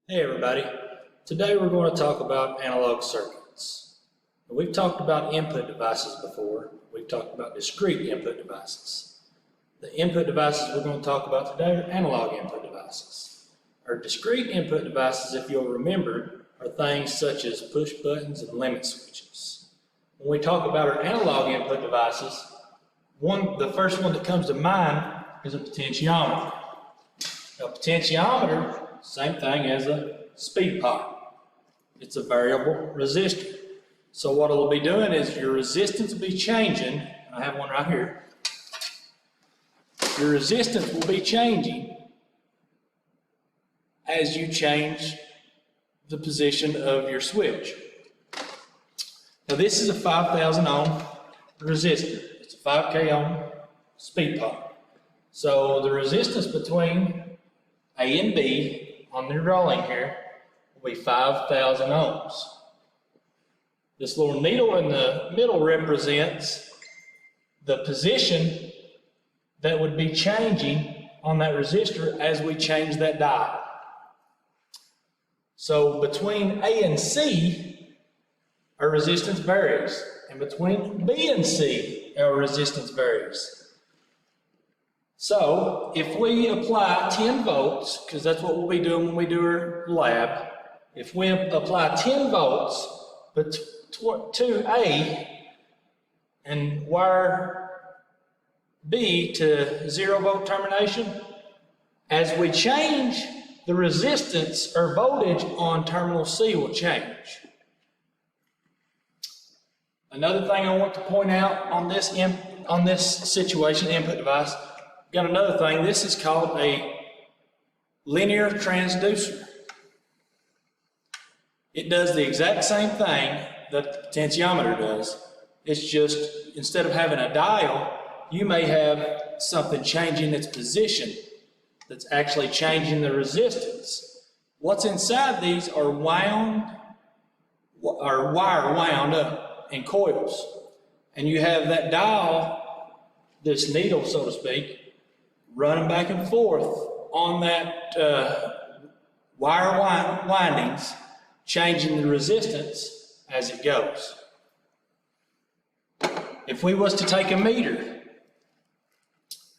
Hey everybody, today we're going to talk about analog circuits. We've talked about input devices before. We've talked about discrete input devices. The input devices we're going to talk about today are analog input devices. Our discrete input devices, if you'll remember, are things such as push buttons and limit switches. When we talk about our analog input devices, the first one that comes to mind is a potentiometer. A potentiometer, same thing as a speed pipe. It's a variable resistor. So what it'll be doing is your resistance will be changing. I have one right here. Your resistance will be changing as you change the position of your switch. Now this is a 5,000 ohm resistor. It's a 5K ohm speed pipe. So the resistance between A and B on the drawing here will be 5,000 ohms. This little needle in the middle represents the position that would be changing on that resistor as we change that dial. So between A and C, our resistance varies, and between B and C, our resistance varies. So if we apply 10 volts, because that's what we'll be doing when we do our lab, if we apply 10 volts to A and wire B to 0 volt termination, as we change, the resistance or voltage on terminal C will change. Another thing I want to point out on this situation, input device, got another thing. This is called a linear transducer. It does the exact same thing that the potentiometer does. It's just, instead of having a dial, you may have something changing its position that's actually changing the resistance. What's inside these are wire wound up in coils. And you have that dial, this needle, so to speak, running back and forth on that wire windings, changing the resistance as it goes. If we was to take a meter,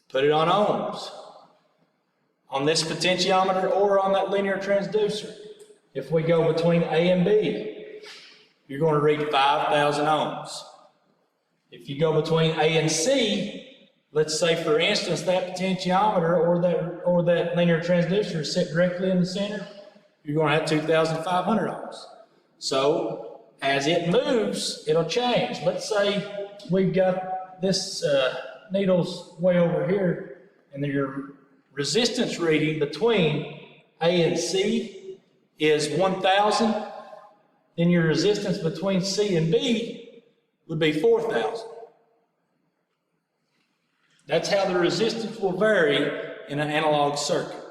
put it on ohms, on this potentiometer or on that linear transducer, if we go between A and B, you're going to read 5,000 ohms. If you go between A and C, let's say, for instance, that potentiometer or that linear transducer is set directly in the center, you're going to have 2,500 ohms. So as it moves, it'll change. Let's say we've got this needle's way over here, and your resistance reading between A and C is 1,000. Then your resistance between C and B would be 4,000. That's how the resistance will vary in an analog circuit.